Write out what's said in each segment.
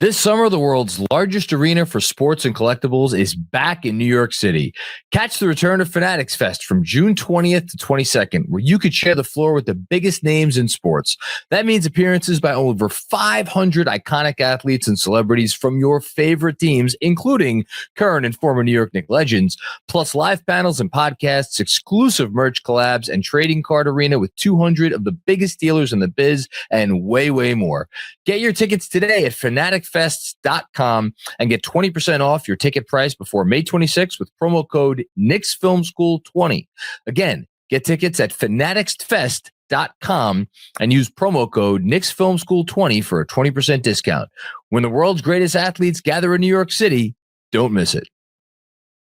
This summer, the world's largest arena for sports and collectibles is back in New York City. Catch the return of Fanatics Fest from June 20th to 22nd, where you could share the floor with the biggest names in sports. That means appearances by over 500 iconic athletes and celebrities from your favorite teams, including current and former New York Knicks legends, plus live panels and podcasts, exclusive merch collabs, and trading card arena with 200 of the biggest dealers in the biz, and way, way more. Get your tickets today at FANATICFests.com and get 20% off your ticket price before May 26th with promo code Knicks Film School 20. Again, get tickets at FANATICFest.com and use promo code Knicks Film School 20 for a 20% discount. When the world's greatest athletes gather in New York City, don't miss it.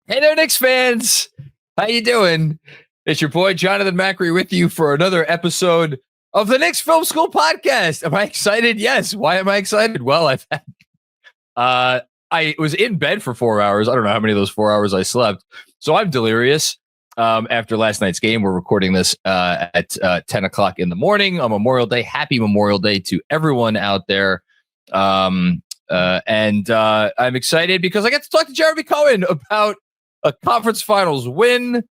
Hey there, Knicks fans. How you doing? It's your boy, Jonathan Macri, with you for another episode of the Knicks Film School Podcast. Am I excited? Yes. Why am I excited? Well, I was in bed for 4 hours. I don't know how many of those 4 hours I slept. So I'm delirious after last night's game. We're recording this at 10 o'clock in the morning on Memorial Day. Happy Memorial Day to everyone out there. And I'm excited because I get to talk to Jeremy Cohen about a conference finals win.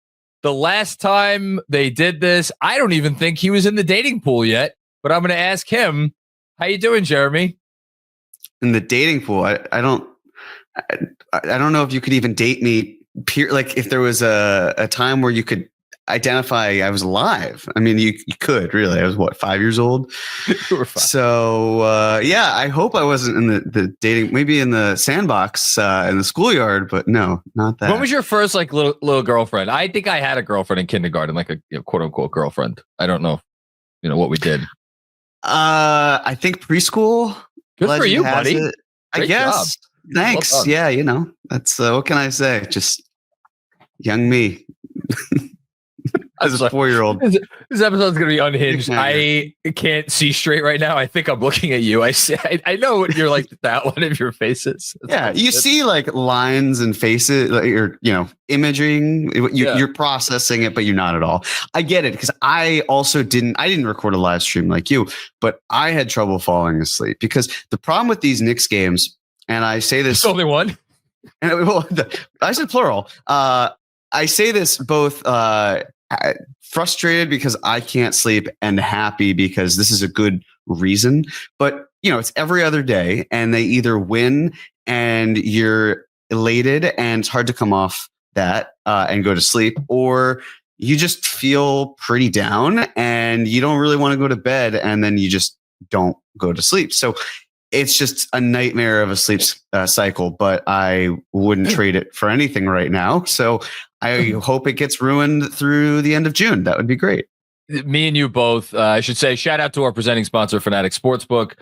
The last time they did this, I don't even think he was in the dating pool yet, but I'm going to ask him. How you doing, Jeremy? In the dating pool, I don't know if you could even date me. Like if there was a time where you could identify I was alive. I mean, you could really. I was 5 years old. You were 5. So yeah, I hope I wasn't in the dating. Maybe in the sandbox in the schoolyard, but no, not that. When was your first little girlfriend? I think I had a girlfriend in kindergarten, like a quote unquote girlfriend. I don't know, what we did. I think preschool. Good for you, buddy. I guess. Job. Thanks. Well, yeah, that's what can I say? Just young me. As a 4-year-old. This episode's going to be unhinged. I can't see straight right now. I think I'm looking at you. I know what you're like the outline of your faces. Yeah, you see like lines and faces, like you're, imaging. You're processing it, but you're not at all. I get it because I also didn't record a live stream like you, but I had trouble falling asleep because the problem with these Knicks games, and I say this. There's only one. I said plural. I say this both frustrated because I can't sleep and happy because this is a good reason. But, it's every other day and they either win and you're elated and it's hard to come off that and go to sleep, or you just feel pretty down and you don't really want to go to bed and then you just don't go to sleep. So it's just a nightmare of a sleep cycle, but I wouldn't trade it for anything right now. So I hope it gets ruined through the end of June. That would be great. Me and you both. I should say shout out to our presenting sponsor, Fanatics Sportsbook.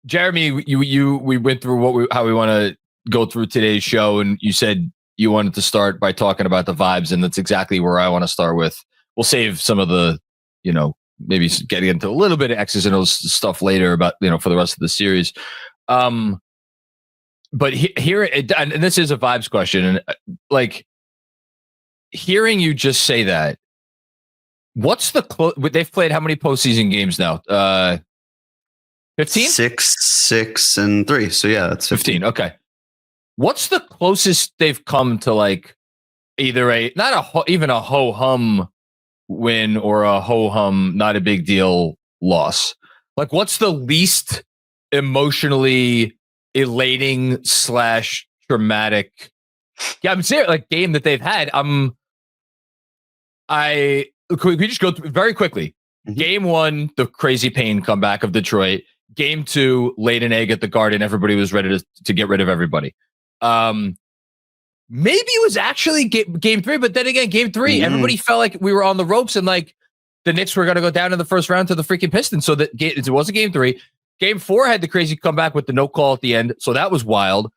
Jeremy, we went through how we want to go through today's show, and you said you wanted to start by talking about the vibes, and that's exactly where I want to start with. We'll save some of the, maybe getting into a little bit of X's and O's stuff later about, for the rest of the series. But here, and this is a vibes question, and like hearing you just say that, what's they've played how many postseason games now? 15? 6, and 3. So yeah, that's 15. Okay. What's the closest they've come to like either even a ho hum win or a ho hum not a big deal loss? Like, what's the least emotionally elating / traumatic? Yeah, I'm serious. Like game that they've had. Could we just go through very quickly? Mm-hmm. Game 1, the crazy pain comeback of Detroit. Game 2, laid an egg at the Garden. Everybody was ready to get rid of everybody. Maybe it was actually game 3, but then again, game 3, everybody felt like we were on the ropes and like the Knicks were going to go down in the first round to the freaking Pistons. So that it wasn't game 3. Game 4 had the crazy comeback with the no call at the end. So that was wild.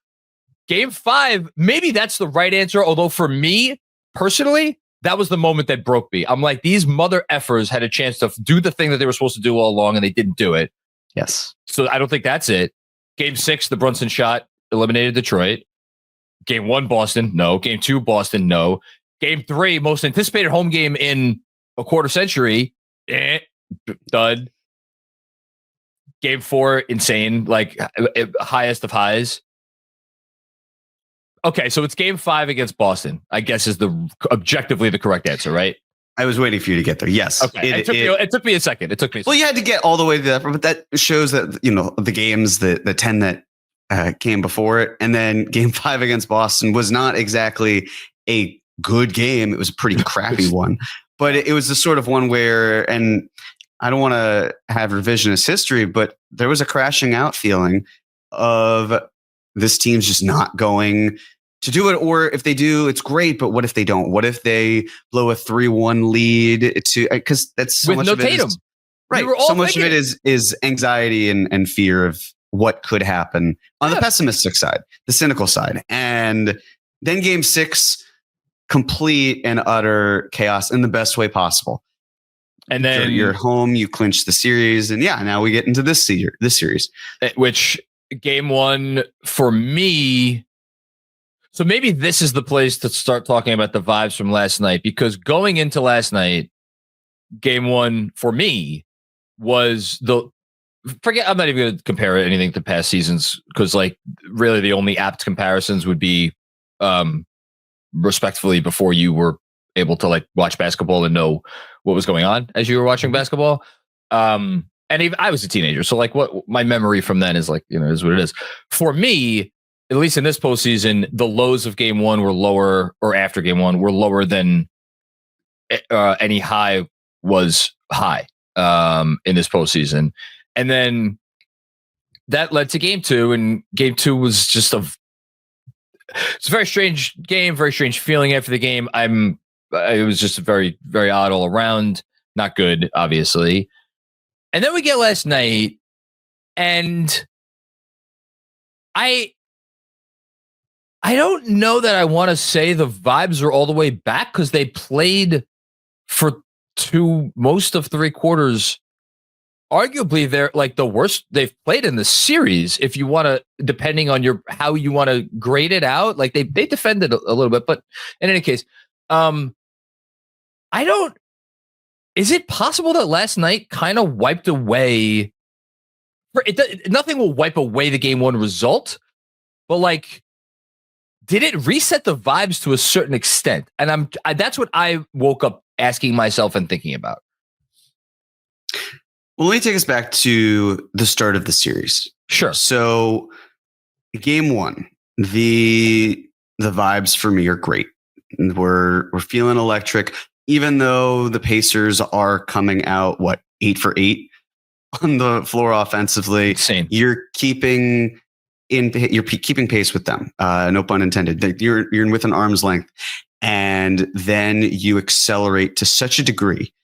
Game 5, maybe that's the right answer. Although for me personally, that was the moment that broke me. I'm like, these mother effers had a chance to do the thing that they were supposed to do all along and they didn't do it. Yes. So I don't think that's it. Game 6, the Brunson shot eliminated Detroit. Game 1, Boston. No. Game 2, Boston. No. Game 3, most anticipated home game in a quarter century. Dud. Game 4, insane, like highest of highs. Okay, so it's Game 5 against Boston, I guess is objectively the correct answer, right? I was waiting for you to get there. Yes. Okay. It took me a second. Well, you had to get all the way to that, but that shows that, the games, the 10 that came before it, and then Game 5 against Boston was not exactly a good game. It was a pretty crappy one, but it was the sort of one where, and I don't want to have revisionist history, but there was a crashing out feeling of this team's just not going to do it. Or if they do, it's great. But what if they don't? What if they blow a 3-1 lead because that's so much of it. Tatum. Right. So much of it is anxiety and fear of what could happen on the pessimistic side, the cynical side. And then Game 6, complete and utter chaos in the best way possible. And then you're at home, you clinch the series, and now we get into this series. Which Game 1 for me. So maybe this is the place to start talking about the vibes from last night, because going into last night, Game 1 for me was I'm not even going to compare anything to past seasons, because like really the only apt comparisons would be respectfully before you were able to like watch basketball and know what was going on as you were watching basketball. And even I was a teenager, so like what my memory from then is like, is what it is. For me, at least in this postseason, the lows of Game 1 were lower, or after Game 1 were lower than any high was high in this postseason. And then that led to Game 2, and Game 2 was just it's a very strange game, very strange feeling after the game. It was just very, very odd all around. Not good, obviously. And then we get last night, and I don't know that I want to say the vibes are all the way back, because they played for most of 3 quarters. Arguably, they're like the worst they've played in the series. If you want to, depending on how you want to grade it out, like they defended a little bit, but in any case, is it possible that last night kind of wiped away? Nothing will wipe away the Game 1 result, but like, did it reset the vibes to a certain extent? And that's what I woke up asking myself and thinking about. Well, let me take us back to the start of the series. Sure. So Game 1, the vibes for me are great. We're feeling electric, even though the Pacers are coming out 8 for 8 on the floor offensively. Insane. You're keeping pace with them. No pun intended. You're within arm's length, and then you accelerate to such a degree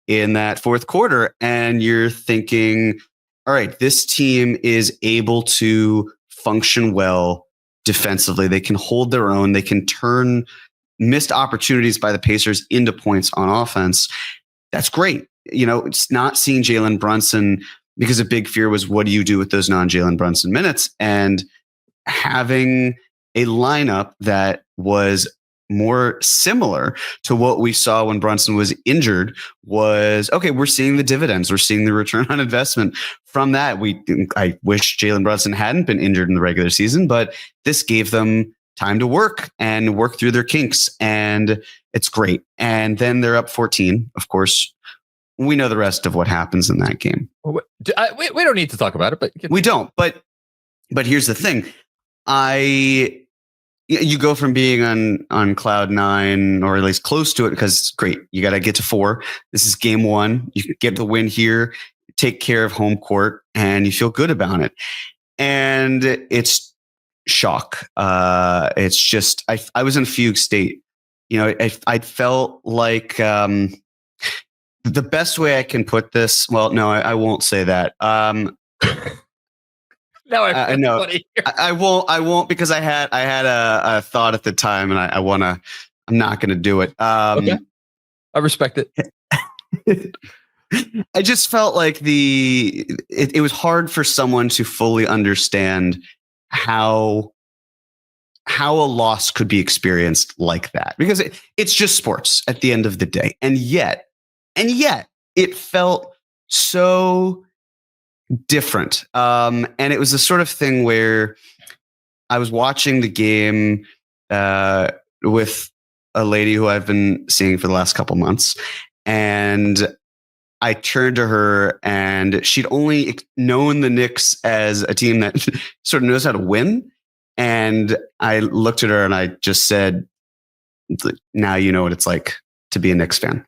in that fourth quarter, and you're thinking, all right, this team is able to function well defensively. They can hold their own. They can turn missed opportunities by the Pacers into points on offense. That's great. It's not seeing Jalen Brunson, because a big fear was, what do you do with those non-Jalen Brunson minutes? And having a lineup that was more similar to what we saw when Brunson was injured was, okay, we're seeing the dividends. We're seeing the return on investment from that. I wish Jalen Brunson hadn't been injured in the regular season, but this gave them time to work through their kinks, and it's great. And then they're up 14. Of course, we know the rest of what happens in that game. We don't need to talk about it, but we don't. But here's the thing. You go from being on cloud 9, or at least close to it, because great, you got to get to 4. This is Game 1. You get the win here, take care of home court, and you feel good about it. And it's shock. It's just, I was in a fugue state. I felt like the best way I can put this. Well, no, I won't say that. No, I know. I won't, because I had a thought at the time, and I'm not going to do it. Okay. I respect it. I just felt like it was hard for someone to fully understand how a loss could be experienced like that, because it's just sports at the end of the day. And yet it felt so different. And it was the sort of thing where I was watching the game with a lady who I've been seeing for the last couple months. And I turned to her, and she'd only known the Knicks as a team that sort of knows how to win. And I looked at her and I just said, now you know what it's like to be a Knicks fan.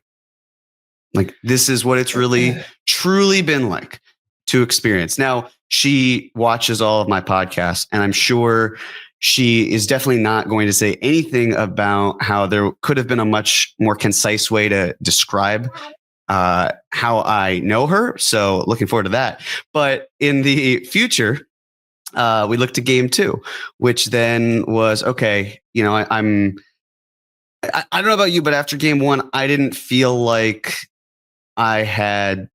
Like, this is what it's really, truly been like to experience. Now, she watches all of my podcasts, and I'm sure she is definitely not going to say anything about how there could have been a much more concise way to describe how I know her. So looking forward to that. But in the future, we looked at game 2, which then was, okay, you know, I don't know about you, but after game 1, I didn't feel like I had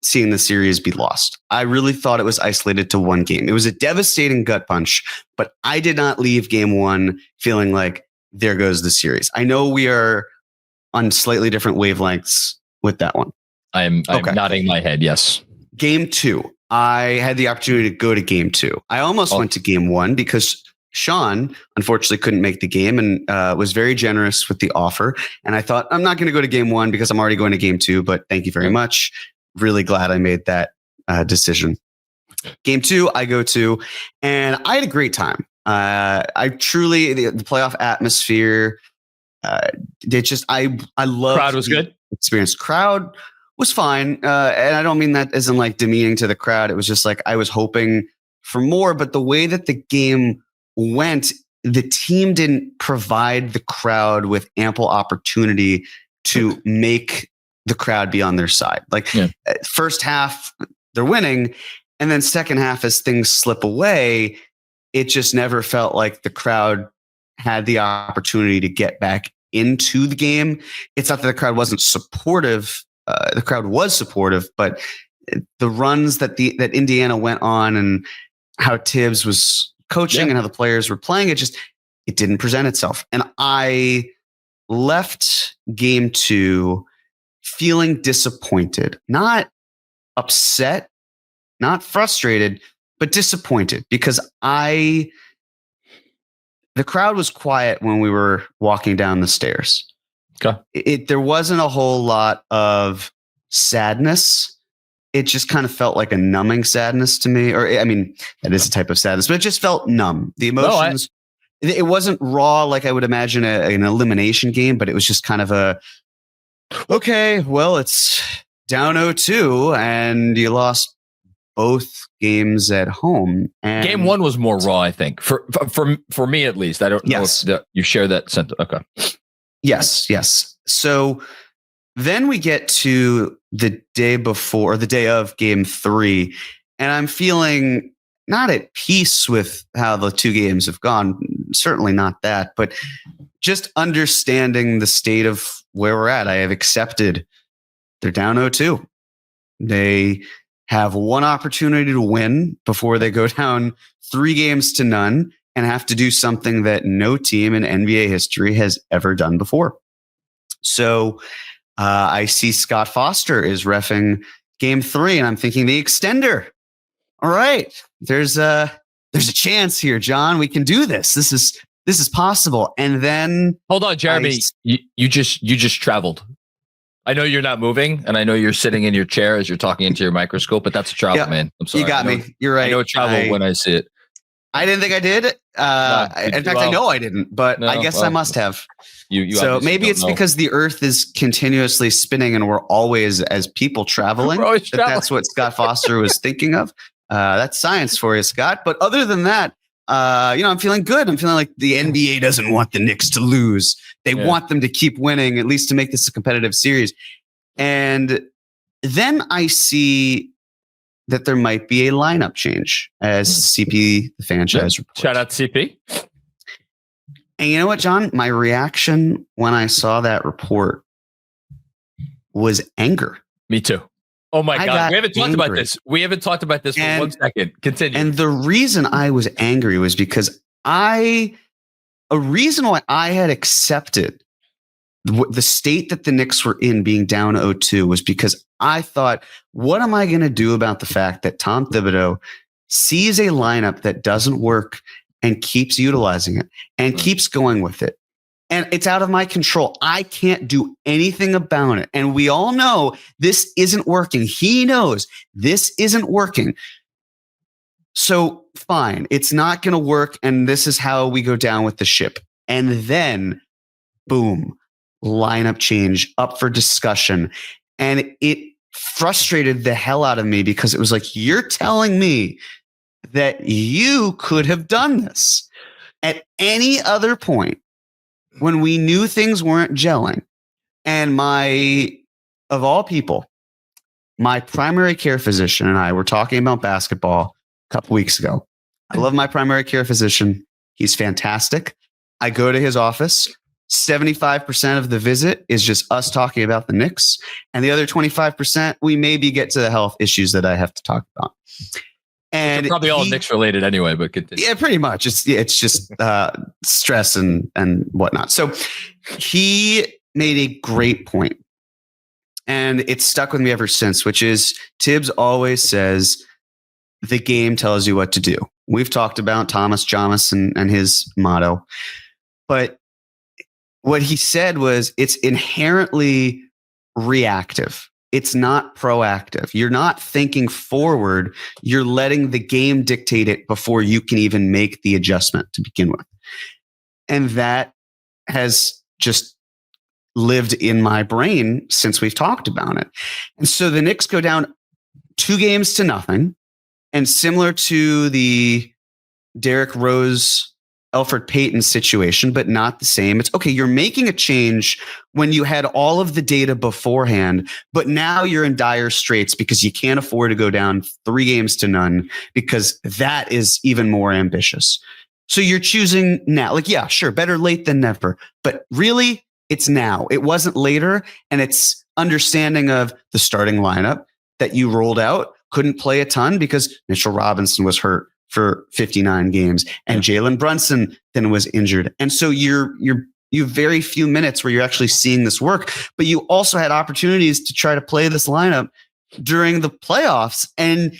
seen the series be lost. I really thought it was isolated to one game. It was a devastating gut punch, but I did not leave game 1 feeling like there goes the series. I know we are on slightly different wavelengths with that one. I'm nodding my head. Yes. Game 2. I had the opportunity to go to game 2. I almost went to game 1 because Sean unfortunately couldn't make the game and was very generous with the offer. And I thought, I'm not going to go to game 1 because I'm already going to game 2, but thank you very much. Really glad I made that decision. Game 2, I go to, and I had a great time. I truly, the playoff atmosphere, I love. Crowd was good. Experience. Crowd was fine. And I don't mean that as in like demeaning to the crowd. It was just like, I was hoping for more, but the way that the game went, the team didn't provide the crowd with ample opportunity to make the crowd be on their side. Like first half, they're winning. And then second half, as things slip away, it just never felt like the crowd had the opportunity to get back into the game. It's not that the crowd wasn't supportive. The crowd was supportive, but the runs that Indiana went on and how Tibbs was coaching and how the players were playing, it didn't present itself. And I left game 2 feeling disappointed, not upset, not frustrated, but disappointed because the crowd was quiet when we were walking down the stairs. Okay. There wasn't a whole lot of sadness. It just kind of felt like a numbing sadness to me. Or, I mean, that is a type of sadness, but it just felt numb. The emotions, it wasn't raw like I would imagine an elimination game, but it was just kind of okay, well, it's down 0-2 and you lost both games at home. And game 1 was more raw, I think, for me at least. I don't know if you share that sentiment. Okay. Yes. So then we get to the day before, or the day of game 3, and I'm feeling not at peace with how the 2 games have gone. Certainly not that, but just understanding the state of where we're at. I have accepted they're down 0-2. They have one opportunity to win before they go down 3-0 and have to do something that no team in NBA history has ever done before. So I see Scott Foster is reffing game 3, and I'm thinking the extender. All right, there's a chance here, John. We can do this. This is possible. And then hold on, Jeremy. You just traveled. I know you're not moving, and I know you're sitting in your chair as you're talking into your microscope, but that's a travel, man. I'm sorry. You got me. You're right. I know travel when I see it. I didn't think I did. In fact, I know I didn't, but I guess I must have. So maybe it's because the Earth is continuously spinning and we're always, as people, traveling. That's what Scott Foster was thinking of. That's science for you, Scott. But other than that, I'm feeling good. I'm feeling like the NBA doesn't want the Knicks to lose. They want them to keep winning, at least to make this a competitive series. And then I see that there might be a lineup change as CP, the franchise report. Shout out to CP. And you know what, John? My reaction when I saw that report was anger. Me too. Oh my God. We haven't talked about this. We haven't talked about this for 1 second. Continue. And the reason I was angry was because a reason why I had accepted the state that the Knicks were in, being down 0-2, was because I thought, what am I going to do about the fact that Tom Thibodeau sees a lineup that doesn't work and keeps utilizing it and keeps going with it? And it's out of my control. I can't do anything about it. And we all know this isn't working. He knows this isn't working. So fine, it's not going to work. And this is how we go down with the ship. And then, boom, lineup change up for discussion. And it frustrated the hell out of me because it was like, you're telling me that you could have done this at any other point when we knew things weren't gelling. And of all people, my primary care physician and I were talking about basketball a couple weeks ago. I love my primary care physician. He's fantastic. I go to his office. 75% of the visit is just us talking about the Knicks. And the other 25%, we maybe get to the health issues that I have to talk about. And probably all Knicks related anyway, but continue. Yeah, pretty much. It's just stress and whatnot. So he made a great point, and it's stuck with me ever since, which is Tibbs always says the game tells you what to do. We've talked about Thomas Jamas and his motto, but what he said was it's inherently reactive. It's not proactive. You're not thinking forward. You're letting the game dictate it before you can even make the adjustment to begin with. And that has just lived in my brain since we've talked about it. And so the Knicks go down 2-0. And similar to the Derrick Rose, Elfrid Payton situation, but not the same. It's okay. You're making a change when you had all of the data beforehand, but now you're in dire straits because you can't afford to go down 3-0 because that is even more ambitious. So you're choosing now. Like, yeah, sure, better late than never, but really it's now. It wasn't later. And it's understanding of the starting lineup that you rolled out couldn't play a ton because Mitchell Robinson was hurt for 59 games and Jalen Brunson then was injured. And so you have very few minutes where you're actually seeing this work, but you also had opportunities to try to play this lineup during the playoffs and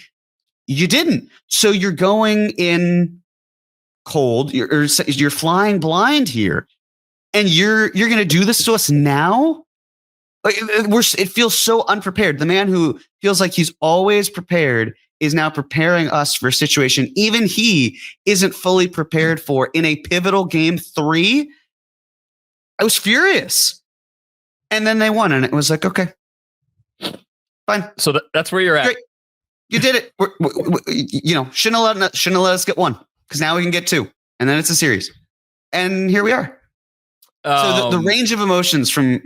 you didn't. So you're going in cold, you're flying blind here and you're going to do this to us now? Like it feels so unprepared. The man who feels like he's always prepared is now preparing us for a situation even he isn't fully prepared for in a pivotal game 3. I was furious. And then they won, and it was like, okay, fine. So that's where you're at. Great. You did it. Shouldn't have let us get 1 because now we can get 2, and then it's a series. And here we are. So the range of emotions from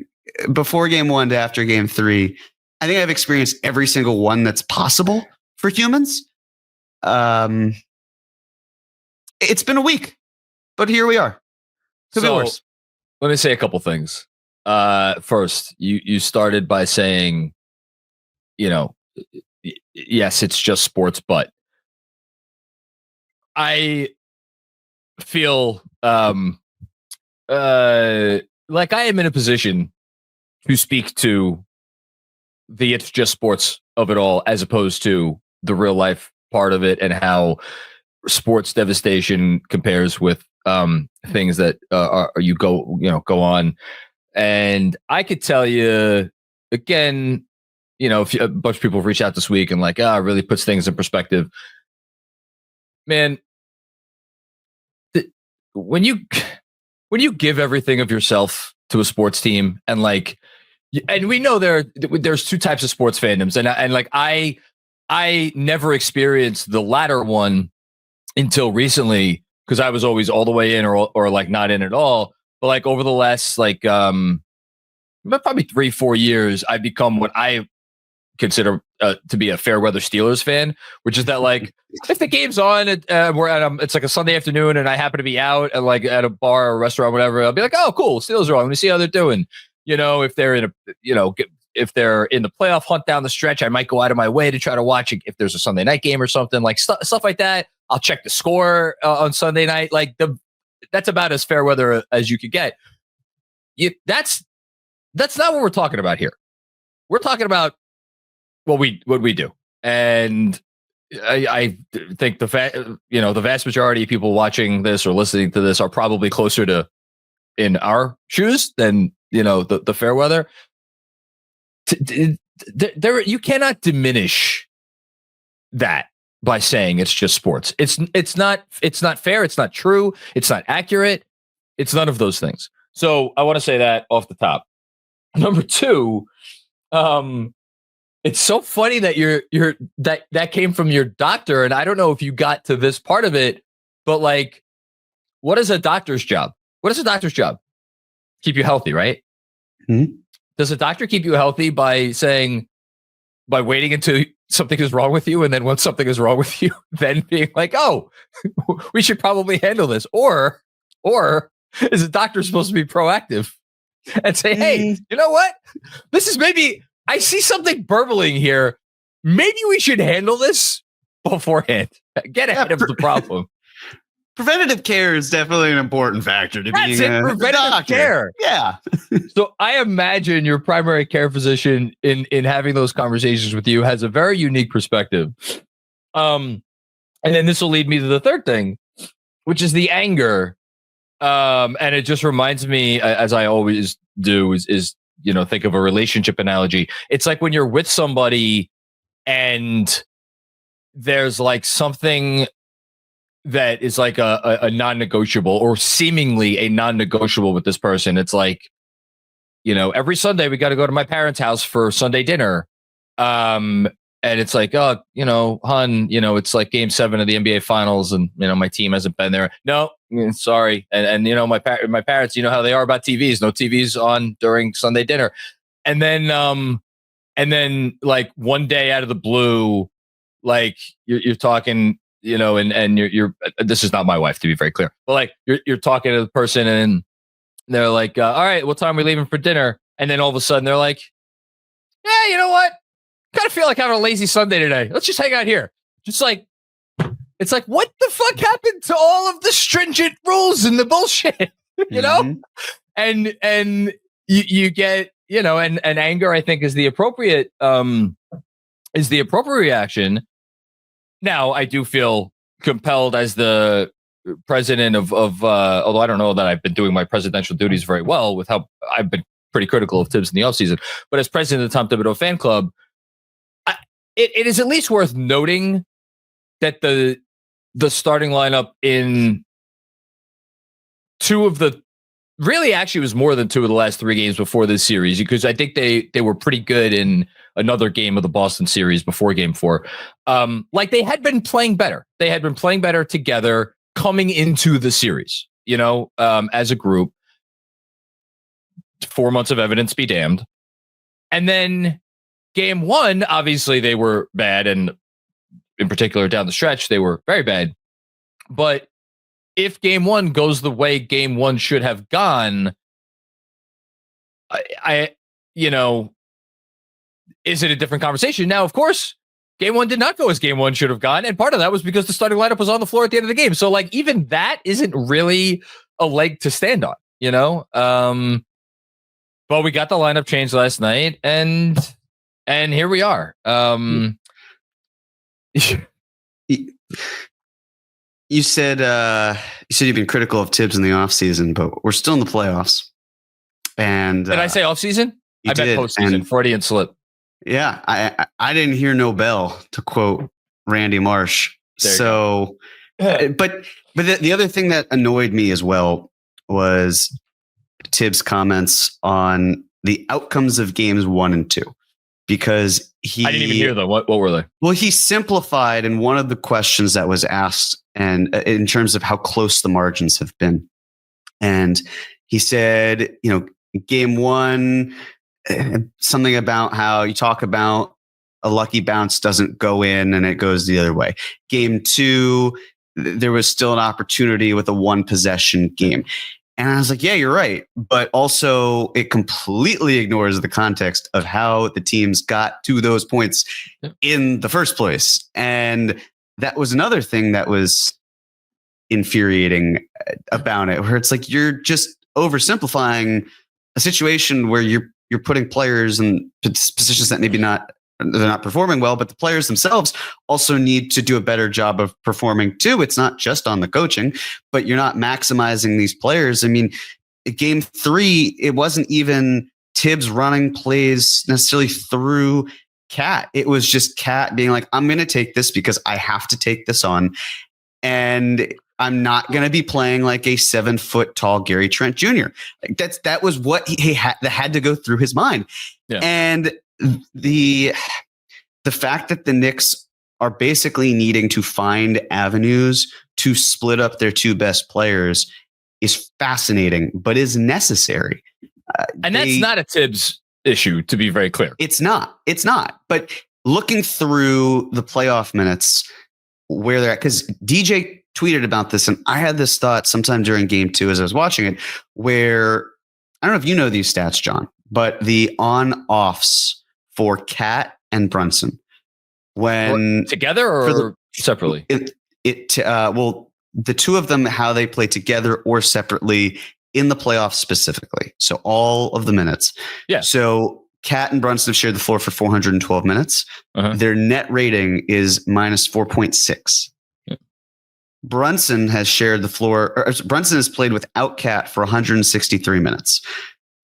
before game 1 to after game 3, I think I've experienced every single one that's possible for humans. It's been a week, but here we are. Could be worse. Let me say a couple things. First, you started by saying, yes, it's just sports, but I feel like I am in a position to speak to the it's just sports of it all as opposed to the real life part of it and how sports devastation compares with things that go on. And I could tell you again, if a bunch of people reach out this week and like, it really puts things in perspective, man. When you give everything of yourself to a sports team and and we know there's 2 types of sports fandoms and I never experienced the latter one until recently because I was always all the way in or like not in at all. But like over the last probably 3-4 years, I've become what I consider to be a fair weather Steelers fan, which is that like if the game's on it's like a Sunday afternoon and I happen to be out at a bar or a restaurant, whatever, I'll be like, oh, cool, Steelers are on. Let me see how they're doing. If they're in if they're in the playoff hunt down the stretch, I might go out of my way to try to watch it. If there's a Sunday night game or something like stuff like that, I'll check the score on Sunday night. That's about as fair weather as you could get. That's That's not what we're talking about here. We're talking about what we do. And I think the vast majority of people watching this or listening to this are probably closer to in our shoes than, the fair weather. There, you cannot diminish that by saying it's just sports. It's not fair. It's not true. It's not accurate. It's none of those things. So I want to say that off the top. Number two, it's so funny that that came from your doctor, and I don't know if you got to this part of it, but like, what is a doctor's job? What is a doctor's job? Keep you healthy, right? Mm-hmm. Does a doctor keep you healthy by waiting until something is wrong with you, and then once something is wrong with you, then being like, oh, we should probably handle this? Or is a doctor supposed to be proactive and say, hey, you know what? This is maybe, I see something burbling here. Maybe we should handle this beforehand. Get ahead of the problem. Preventative care is definitely an important factor to being a preventative doctor. Care. Yeah. So I imagine your primary care physician in having those conversations with you has a very unique perspective. And then this will lead me to the third thing, which is the anger. And it just reminds me, as I always do, is think of a relationship analogy. It's like when you're with somebody and there's like something that is like a non-negotiable or seemingly a non-negotiable with this person. It's like, every Sunday we got to go to my parents' house for Sunday dinner. And it's like, oh, hon, it's like game 7 of the NBA finals and, my team hasn't been there. No, sorry. And my parents, how they are about TVs, no TVs on during Sunday dinner. And then like one day out of the blue, like you're talking, and you're this is not my wife, to be very clear, but like you're talking to the person and they're like, all right, what time are we leaving for dinner? And then all of a sudden they're like, yeah, you know what? Kind of feel like having a lazy Sunday today. Let's just hang out here. Just like, it's like, what the fuck happened to all of the stringent rules and the bullshit, And you get, and anger, I think, is the appropriate reaction. Now, I do feel compelled as the president of although I don't know that I've been doing my presidential duties very well with how I've been pretty critical of Tibbs in the offseason, but as president of the Tom Thibodeau fan club, it is at least worth noting that the starting lineup in actually was more than 2 of the last 3 games before this series, because I think they were pretty good in another game of the Boston series before game 4. Like they had been playing better. They had been playing better together coming into the series, as a group. 4 months of evidence be damned. And then game 1, obviously they were bad. And in particular down the stretch, they were very bad. But if game 1 goes the way game 1 should have gone, is it a different conversation? Now, of course, game 1 did not go as game 1 should have gone. And part of that was because the starting lineup was on the floor at the end of the game. So like, even that isn't really a leg to stand on, but we got the lineup changed last night and here we are. You said you've been critical of Tibbs in the offseason, but we're still in the playoffs. And did I say offseason? I meant postseason. Freudian slip. Yeah, I didn't hear no bell, to quote Randy Marsh. So, but the other thing that annoyed me as well was Tibbs' comments on the outcomes of games 1 and 2. Because I didn't even hear them. What were they? Well, he simplified in one of the questions that was asked, and in terms of how close the margins have been. And he said, game 1, something about how you talk about a lucky bounce doesn't go in and it goes the other way. Game 2, there was still an opportunity with a 1 possession game. And I was like, yeah, you're right. But also it completely ignores the context of how the teams got to those points in the first place. And that was another thing that was infuriating about it, where it's like, you're just oversimplifying a situation where you're you're putting players in positions that maybe they're not performing well, but the players themselves also need to do a better job of performing too. It's not just on the coaching, but you're not maximizing these players. I mean, game 3, it wasn't even Tibbs running plays necessarily through Cat. It was just Cat being like, I'm going to take this because I have to take this on. And I'm not going to be playing like a 7-foot tall Gary Trent Jr. Like that was what he had to go through his mind. Yeah. And the fact that the Knicks are basically needing to find avenues to split up their 2 best players is fascinating, but is necessary. And that's not a Tibbs issue, to be very clear. It's not. But looking through the playoff minutes where they're at, because DJ tweeted about this, and I had this thought sometime during game 2 as I was watching it, where I don't know if you know these stats, John, but the on-offs for Cat and Brunson, when together or separately, well, the 2 of them, how they play together or separately in the playoffs specifically. So all of the minutes. Yeah. So Cat and Brunson have shared the floor for 412 minutes. Uh-huh. Their net rating is minus 4.6. Yeah. Brunson has shared the floor. Brunson has played without Cat for 163 minutes.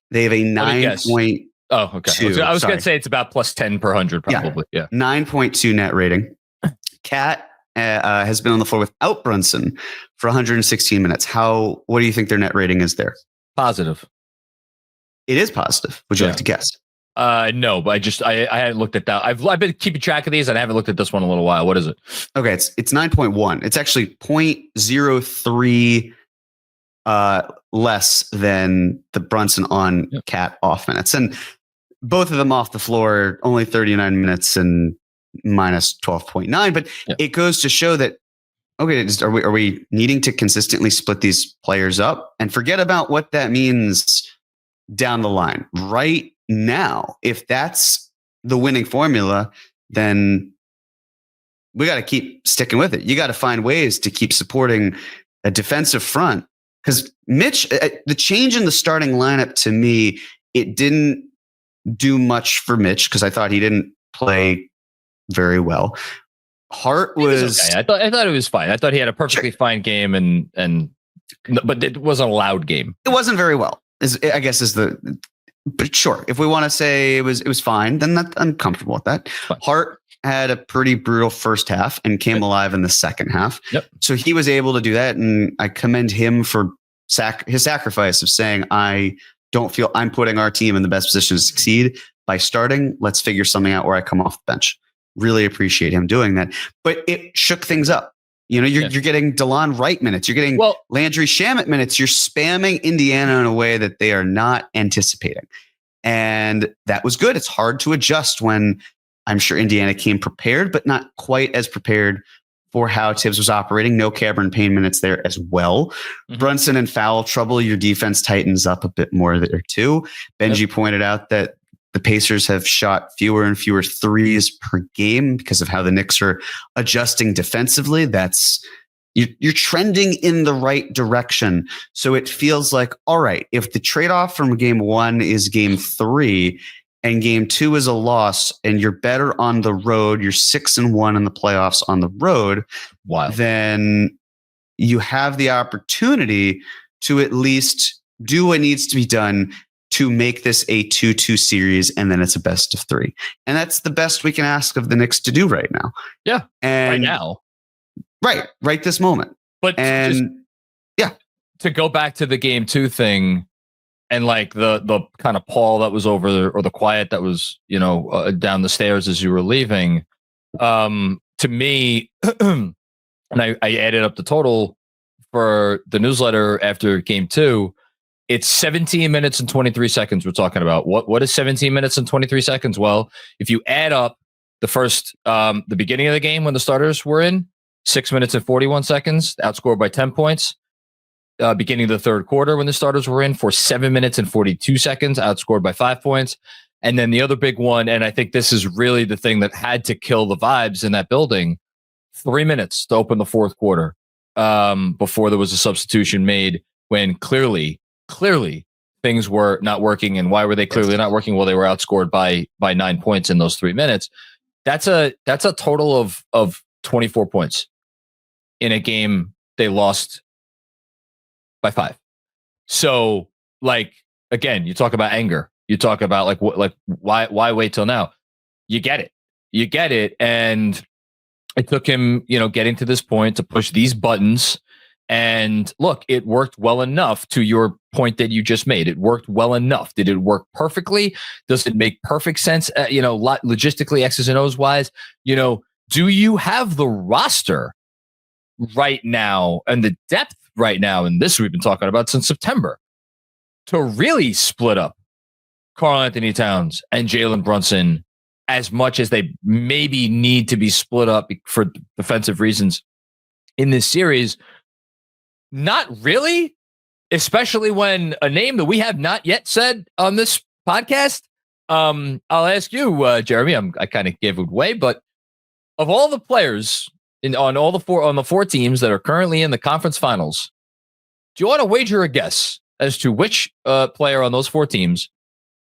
They have a 9 point. Oh, okay. I was going to say it's about plus 10 per 100, probably. Yeah. 9.2 net rating. Cat has been on the floor without Brunson for 116 minutes. What do you think their net rating is there? Positive. It is positive. Would you like to guess? No, but I hadn't looked at that. I've been keeping track of these, and I haven't looked at this one in a little while. What is it? Okay, it's 9.1. It's actually 0.03 less than the Brunson on Cat off minutes, and both of them off the floor only 39 minutes and minus 12.9. But it goes to show that are we needing to consistently split these players up and forget about what that means down the line right now? If that's the winning formula, then we got to keep sticking with it. You got to find ways to keep supporting a defensive front, because Mitch, the change in the starting lineup, to me, it didn't do much for Mitch because I thought he didn't play very well. Hart was okay. I thought it was fine. I thought he had a perfectly fine game, but it wasn't a loud game. It wasn't very well. But sure, if we want to say it was fine, then I'm comfortable with that. Fine. Hart had a pretty brutal first half and came alive in the second half. Yep. So he was able to do that, and I commend him for his sacrifice of saying, I don't feel I'm putting our team in the best position to succeed by starting. Let's figure something out where I come off the bench. Really appreciate him doing that. But it shook things up. You're getting DeLon Wright minutes. You're getting Landry Shamet minutes. You're spamming Indiana in a way that they are not anticipating. And that was good. It's hard to adjust when I'm sure Indiana came prepared, but not quite as prepared for how Tibbs was operating. No Cameron Payne minutes there as well. Mm-hmm. Brunson in foul trouble. Your defense tightens up a bit more there too. Benji pointed out that the Pacers have shot fewer and fewer threes per game because of how the Knicks are adjusting defensively. You're trending in the right direction. So it feels like, all right, if the trade-off from game 1 is game 3 and game 2 is a loss and you're better on the road, you're 6-1 in the playoffs on the road, then you have the opportunity to at least do what needs to be done to make this a 2-2 series, and then it's a best of 3. And that's the best we can ask of the Knicks to do right now. Yeah. And right now. Right this moment. But to go back to the game 2 thing and like the kind of pall that was over there, or the quiet that was, down the stairs as you were leaving, to me, and I added up the total for the newsletter after game 2, it's 17 minutes and 23 seconds we're talking about. What is 17 minutes and 23 seconds? Well, if you add up the beginning of the game when the starters were in, 6 minutes and 41 seconds, outscored by 10 points. Beginning of the third quarter when the starters were in for 7 minutes and 42 seconds, outscored by 5 points. And then the other big one, and I think this is really the thing that had to kill the vibes in that building, 3 minutes to open the fourth quarter before there was a substitution made, when clearly things were not working, and why were they clearly not working? Well, they were outscored by 9 points in those 3 minutes. That's a total of 24 points in a game they lost by 5. So, like, again, you talk about anger. You talk about why wait till now? You get it. And it took him, getting to this point to push these buttons. And look, it worked well enough, to your point that you just made. It worked well enough. Did it work perfectly? Does it make perfect sense? Logistically, X's and O's wise, do you have the roster right now and the depth right now? And this we've been talking about since September, to really split up Karl-Anthony Towns and Jalen Brunson as much as they maybe need to be split up for defensive reasons in this series. Not really, especially when a name that we have not yet said on this podcast. I'll ask you, Jeremy. I kind of gave it away, but of all the players on the four teams that are currently in the conference finals, do you want to wager a guess as to which player on those 4 teams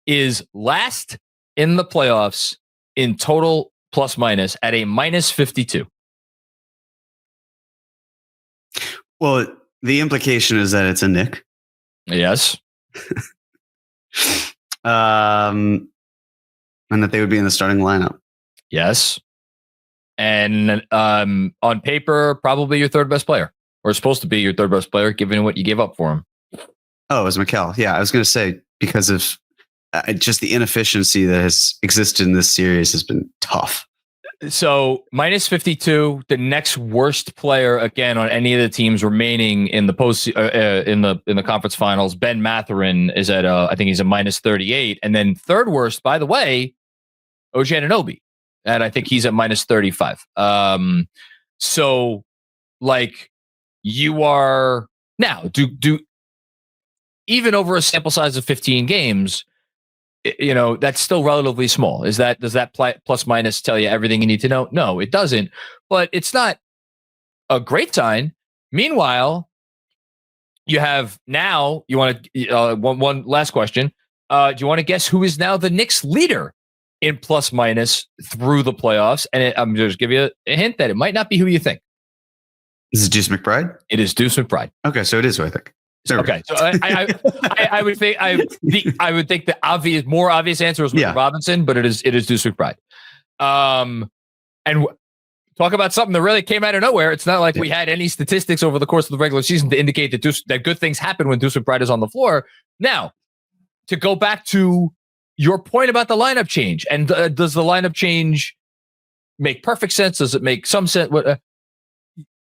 is last in the playoffs in total plus minus at a minus 52? Well, the implication is that it's a Knick. Yes. And that they would be in the starting lineup. Yes. And on paper, probably your third best player, or supposed to be your third best player, given what you gave up for him. Oh, it was Mikal. Yeah, I was going to say, because of just the inefficiency that has existed in this series has been tough. So minus 52, the next worst player again on any of the teams remaining in the in the conference finals. Ben Mathurin is at I think he's a minus 38, and then third worst, by the way, OG Anunoby, and I think he's at minus 35. So like you are now do even over a sample size of 15 games. That's still relatively small. Does that plus minus tell you everything you need to know? No, it doesn't. But it's not a great sign. Meanwhile, you have now. You want to one last question. Do you want to guess who is now the Knicks leader in plus minus through the playoffs? And I'm just give you a hint that it might not be who you think. Is it Deuce McBride? It is Deuce McBride. Okay, so it is who I think. Okay, so I would think the more obvious answer is Robinson, but it is Deuce McBride. And talk about something that really came out of nowhere. It's not like we had any statistics over the course of the regular season to indicate that good things happen when Deuce McBride is on the floor. Now, to go back to your point about the lineup change, and does the lineup change make perfect sense? Does it make some sense?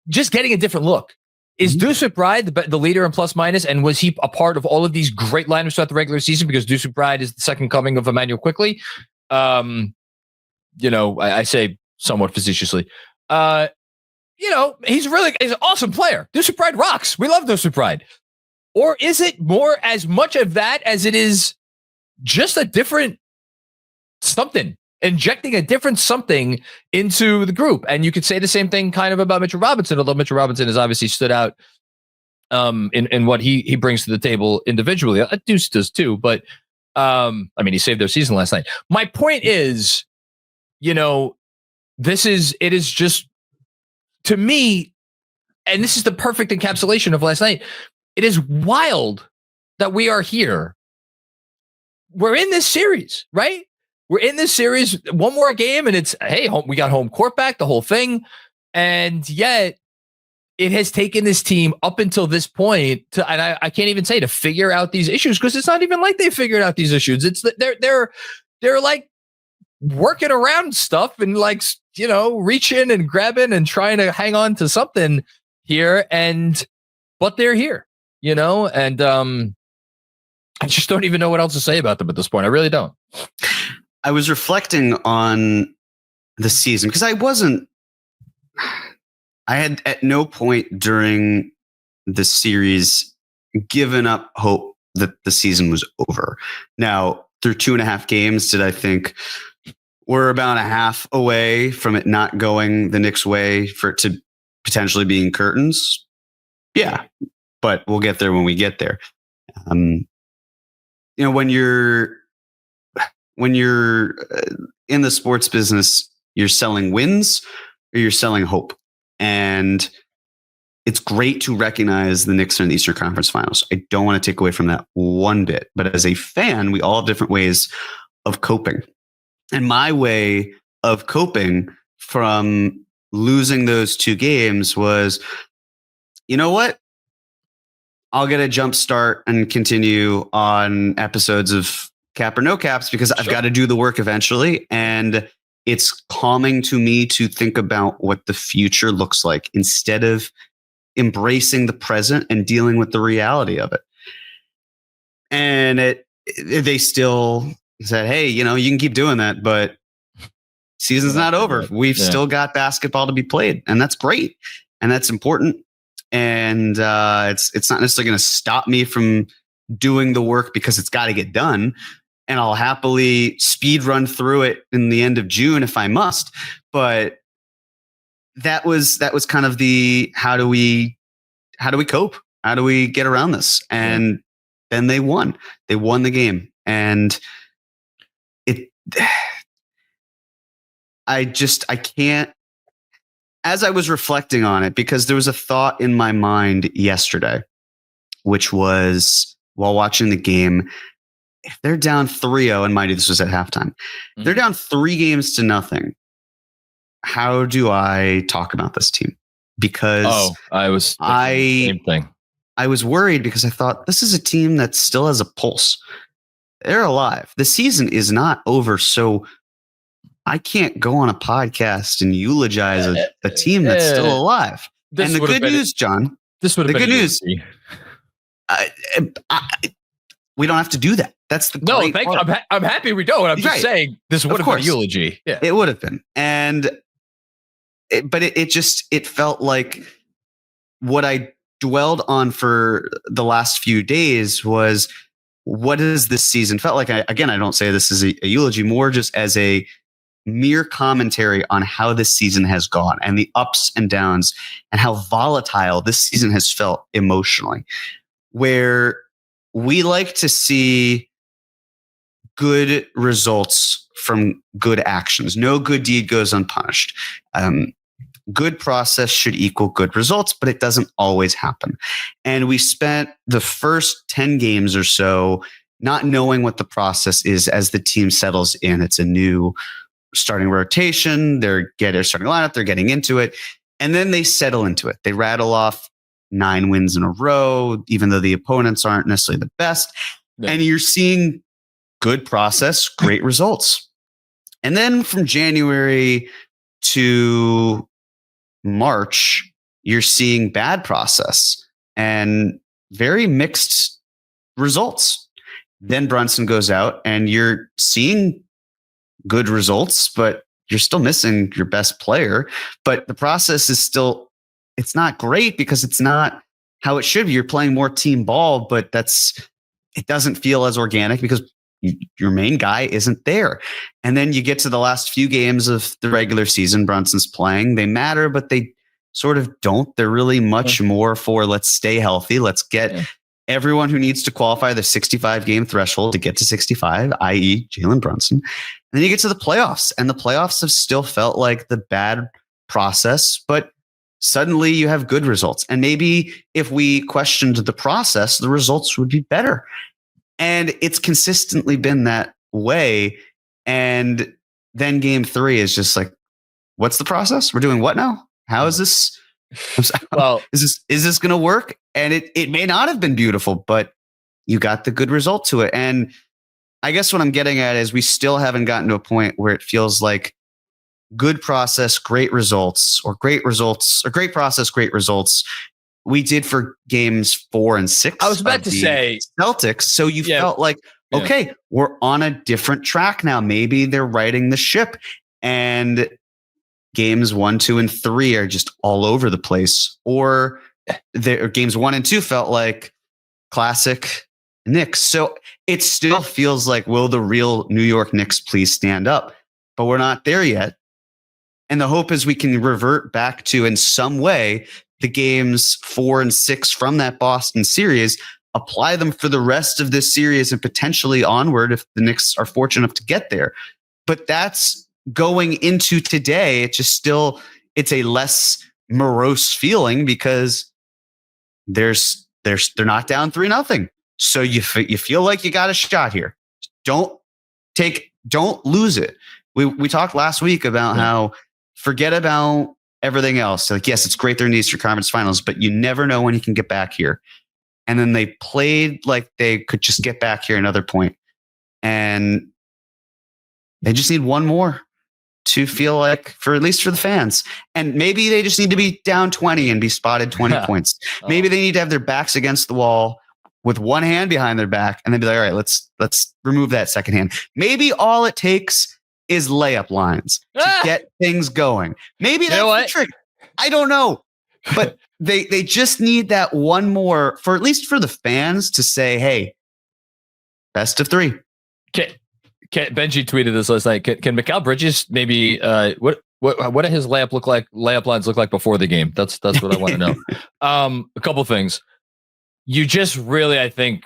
Just getting a different look. Is Deuce McBride the leader in plus minus, and was he a part of all of these great lineups throughout the regular season? Because Deuce McBride is the second coming of Emmanuel Quickley. I say somewhat facetiously. He's an awesome player. Deuce McBride rocks. We love Deuce McBride. Or is it more as much of that as it is just a different something? Injecting a different something into the group. And you could say the same thing kind of about Mitchell Robinson, although Mitchell Robinson has obviously stood out in what he brings to the table individually. Deuce does too, but he saved their season last night. My point is, it is just, to me, and this is the perfect encapsulation of last night, it is wild that we are here. We're in this series, right? We're in this series, one more game, and it's, hey, we got home court back, the whole thing. And yet it has taken this team up until this point and I can't even say to figure out these issues, because it's not even like they figured out these issues. It's they're like working around stuff and reaching and grabbing and trying to hang on to something here. But they're here, and I just don't even know what else to say about them at this point. I really don't. I was reflecting on the season because I had at no point during the series given up hope that the season was over. Now, through 2.5 games, did I think we're about a half away from it not going the Knicks' way for it to potentially being curtains? Yeah, but we'll get there when we get there. when you're in the sports business, you're selling wins or you're selling hope. And it's great to recognize the Knicks are in the Eastern Conference Finals. I don't want to take away from that one bit. But as a fan, we all have different ways of coping. And my way of coping from losing those 2 games was, you know what? I'll get a jump start and continue on episodes of Cap or No Caps because I've got to do the work eventually. And it's calming to me to think about what the future looks like instead of embracing the present and dealing with the reality of it. And they still said, hey, you can keep doing that, but season's not over. We've still got basketball to be played, and that's great. And that's important. And it's not necessarily going to stop me from doing the work because it's got to get done. And I'll happily speed run through it in the end of June if I must. But that was kind of the how do we cope? How do we get around this? And then they won. They won the game. And I can't, as I was reflecting on it, because there was a thought in my mind yesterday, which was while watching the game, if they're down 3-0, and mind you, this was at halftime, they're down 3-0. How do I talk about this team? Because I was the same thing. I was worried because I thought this is a team that still has a pulse. They're alive. The season is not over. So I can't go on a podcast and eulogize a team that's still alive. And the good news, John, this would have been the good news. We don't have to do that. That's the great part. I'm happy we don't. I'm just saying this would have been a eulogy. Yeah. It would have been. But it felt like what I dwelled on for the last few days was, what is this season felt like? I don't say this as a eulogy, more just as a mere commentary on how this season has gone and the ups and downs and how volatile this season has felt emotionally, where we like to see good results from good actions. No good deed goes unpunished. Good process should equal good results, but it doesn't always happen. And we spent the first 10 games or so not knowing what the process is as the team settles in. It's a new starting rotation. They're starting lineup. They're getting into it. And then they settle into it. They rattle off 9 wins in a row, even though the opponents aren't necessarily the best. Yeah. And you're seeing good process, great results. And then from January to March, you're seeing bad process and very mixed results. Then Brunson goes out and you're seeing good results, but you're still missing your best player. But the process is still, it's not great because it's not how it should be. You're playing more team ball, but it doesn't feel as organic because your main guy isn't there. And then you get to the last few games of the regular season, Brunson's playing. They matter, but they sort of don't. They're really much more for let's stay healthy. Let's get everyone who needs to qualify the 65 game threshold to get to 65, i.e. Jalen Brunson. And then you get to the playoffs, and the playoffs have still felt like the bad process, but suddenly you have good results. And maybe if we questioned the process, the results would be better. And it's consistently been that way. And then game 3 is just like, what's the process? We're doing what now? How is this? Well, is this going to work? And it may not have been beautiful, but you got the good result to it. And I guess what I'm getting at is we still haven't gotten to a point where it feels like good process, great results, or great results, or great process, great results. We did for games 4 and 6. I was about to say Celtics. So you felt like, okay, we're on a different track now. Maybe they're righting the ship, and games 1, 2, and 3 are just all over the place. Or games 1 and 2 felt like classic Knicks. So it still feels like, will the real New York Knicks please stand up? But we're not there yet. And the hope is we can revert back to, in some way, the games 4 and 6 from that Boston series, apply them for the rest of this series and potentially onward if the Knicks are fortunate enough to get there. But that's going into today. It's a less morose feeling because they're not down 3-0. So you feel like you got a shot here. Don't lose it. We talked last week about how forget about everything else. Like, yes, it's great they're in the Eastern Conference Finals, but you never know when you can get back here. And then they played like they could just get back here another point. And they just need one more to feel like, at least for the fans. And maybe they just need to be down 20 and be spotted 20 points. Maybe they need to have their backs against the wall with one hand behind their back and then be like, all right, let's remove that second hand. Maybe all it takes is layup lines to get things going. Maybe that's the trick. I don't know. But they just need that one more at least for the fans to say, hey, best of 3. Benji tweeted this last night. Can Mikal Bridges maybe what do his layup lines look like before the game? That's what I want to know. A couple things. You just really, I think,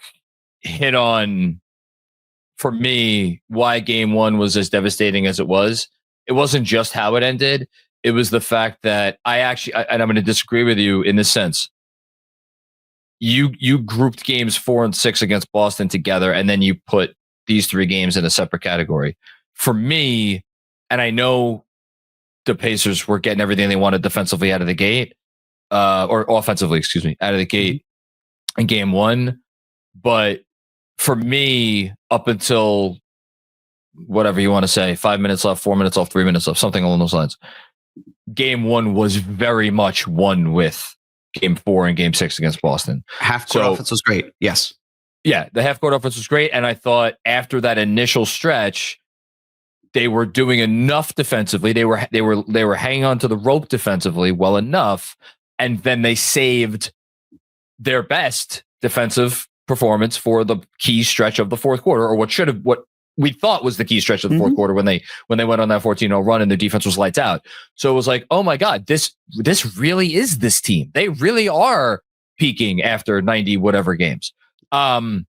hit on, for me, why game 1 was as devastating as it was. It wasn't just how it ended. It was the fact that and I'm going to disagree with you in this sense. You grouped games 4 and 6 against Boston together, and then you put these 3 games in a separate category. For me, and I know the Pacers were getting everything they wanted defensively out of the gate, or offensively, out of the gate in game 1. But for me, up until whatever you want to say, 5 minutes left, 4 minutes left, 3 minutes left, something along those lines, game 1 was very much won with game 4 and game 6 against Boston. Half-court offense was great. Yes. Yeah, the half-court offense was great, and I thought after that initial stretch, they were doing enough defensively. They were hanging on to the rope defensively well enough, and then they saved their best defensive performance for the key stretch of the fourth quarter, or what we thought was the key stretch of the fourth quarter when they went on that 14-0 run and their defense was lights out. So it was like, oh my God, this really is this team. They really are peaking after 90 whatever games. And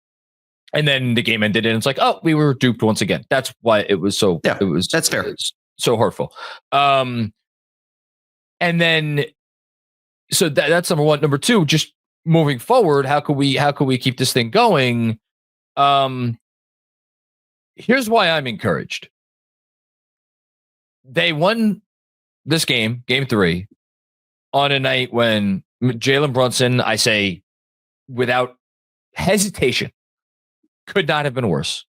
then the game ended and it's like, oh, we were duped once again. That's why it was so, that's fair. So hurtful. And then, so that's number one. Number two, just moving forward, how could we keep this thing going? Here's why I'm encouraged. They won this game 3, on a night when Jalen Brunson, I say without hesitation, could not have been worse.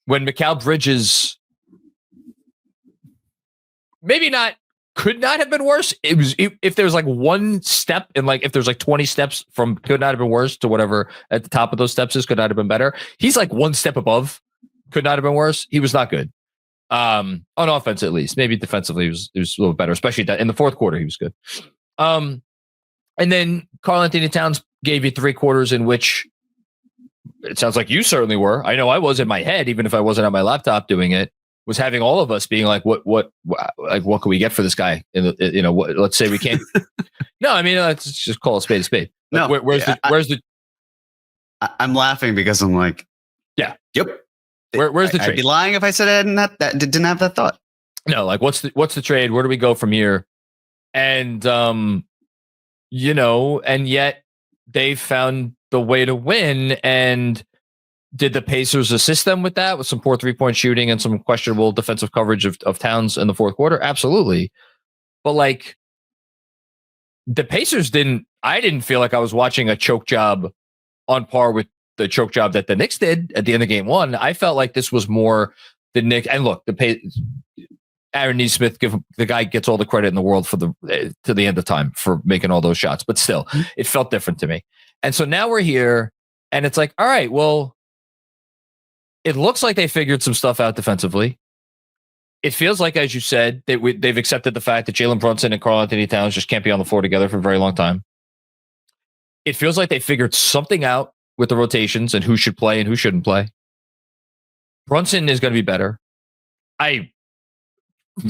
When Mikal Bridges, maybe not, could not have been worse. It was, if there was like one step and like if there's like 20 steps from could not have been worse to whatever at the top of those steps is could not have been better. He's like one step above could not have been worse. He was not good. On offense, at least. Maybe defensively, he was a little better, especially that in the fourth quarter, he was good. And then Karl-Anthony Towns gave you 3 quarters in which it sounds like you certainly were. I know I was in my head, even if I wasn't on my laptop doing it, was having all of us being like, what can we get for this guy? Let's say we can't. No, I mean, let's just call a spade a spade. Like, no, where's the? I'm laughing because I'm like, yeah, yep. Where's the trade? I'd be lying if I said I didn't have that thought. No, like what's the trade? Where do we go from here? And and yet they found the way to win. And did the Pacers assist them with that, with some poor 3-point shooting and some questionable defensive coverage of Towns in the fourth quarter? Absolutely. But like the Pacers I didn't feel like I was watching a choke job on par with the choke job that the Knicks did at the end of game 1. I felt like this was more the Knicks. And look, Aaron Nesmith, the guy gets all the credit in the world for to the end of time for making all those shots. But still, it felt different to me. And so now we're here, and it's like, all right, well, it looks like they figured some stuff out defensively. It feels like, as you said, they've accepted the fact that Jalen Brunson and Karl-Anthony Towns just can't be on the floor together for a very long time. It feels like they figured something out with the rotations and who should play and who shouldn't play. Brunson is going to be better. I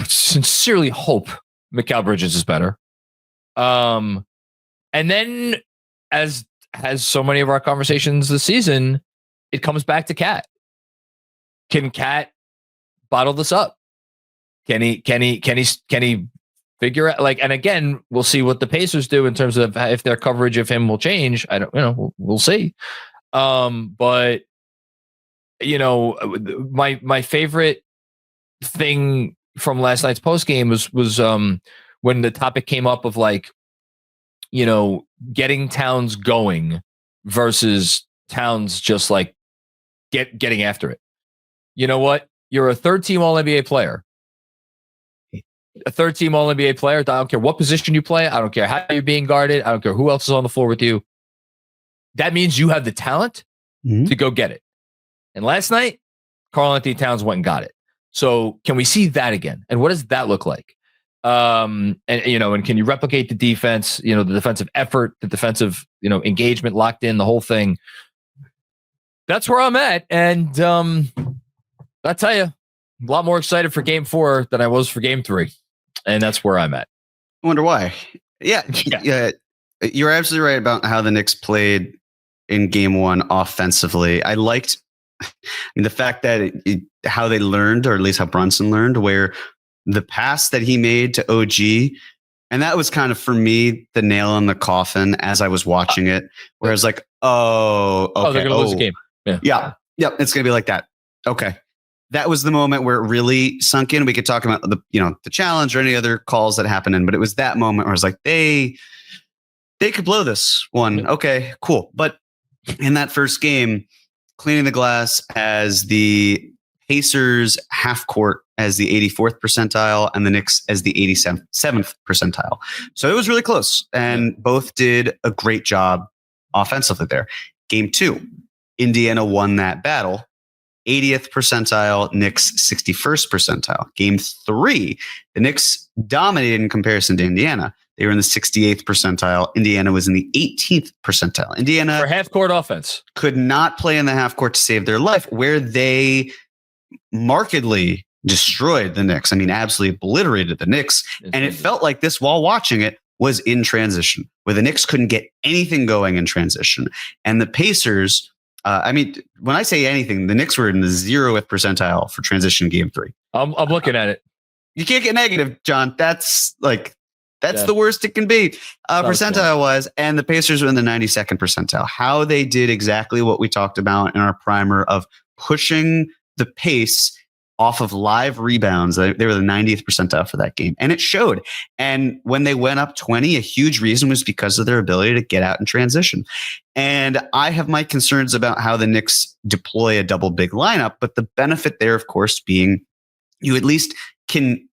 sincerely hope Mikal Bridges is better. And then as has so many of our conversations this season, it comes back to Cat. Can Cat bottle this up? Can he figure out, like, and again, we'll see what the Pacers do in terms of if their coverage of him will change. I don't, we'll see. But my favorite thing from last night's post game was when the topic came up of, like, getting Towns going versus Towns just like getting after it. You know what? You're a third-team All-NBA player. A third-team All-NBA player. I don't care what position you play. I don't care how you're being guarded. I don't care who else is on the floor with you. That means you have the talent to go get it. And last night, Karl-Anthony Towns went and got it. So can we see that again? And what does that look like? And can you replicate the defense, the defensive effort, the defensive, engagement, locked in, the whole thing? That's where I'm at. And I tell you, a lot more excited for game 4 than I was for game 3. And that's where I'm at. I wonder why. Yeah. You're absolutely right about how the Knicks played in game 1 offensively. I liked the fact that how they learned, or at least how Brunson learned, where the pass that he made to OG, and that was kind of, for me, the nail in the coffin as I was watching it, where I was like, okay, they're going to lose the game. Yeah. It's going to be like that. Okay. That was the moment where it really sunk in. We could talk about the challenge or any other calls that happened but it was that moment where I was like, they could blow this one. Okay, cool. But in that first game, cleaning the glass as the Pacers half court as the 84th percentile and the Knicks as the 87th percentile. So it was really close, and both did a great job offensively there. Game 2, Indiana won that battle. 80th percentile, Knicks 61st percentile. Game 3, the Knicks dominated in comparison to Indiana. They were in the 68th percentile. Indiana was in the 18th percentile. Indiana, for half court offense, could not play in the half court to save their life, where they markedly destroyed the Knicks. I mean, absolutely obliterated the Knicks. And it felt like this, while watching it, was in transition, where the Knicks couldn't get anything going in transition. And the Pacers, when I say anything, the Knicks were in the 0th percentile for transition game 3. I'm looking at it. You can't get negative, John. That's the worst it can be, percentile wise. And the Pacers were in the 92nd percentile. How they did exactly what we talked about in our primer of pushing the pace off of live rebounds. They were the 90th percentile for that game, and it showed. And when they went up 20, a huge reason was because of their ability to get out in transition. And I have my concerns about how the Knicks deploy a double big lineup, but the benefit there, of course, being you at least can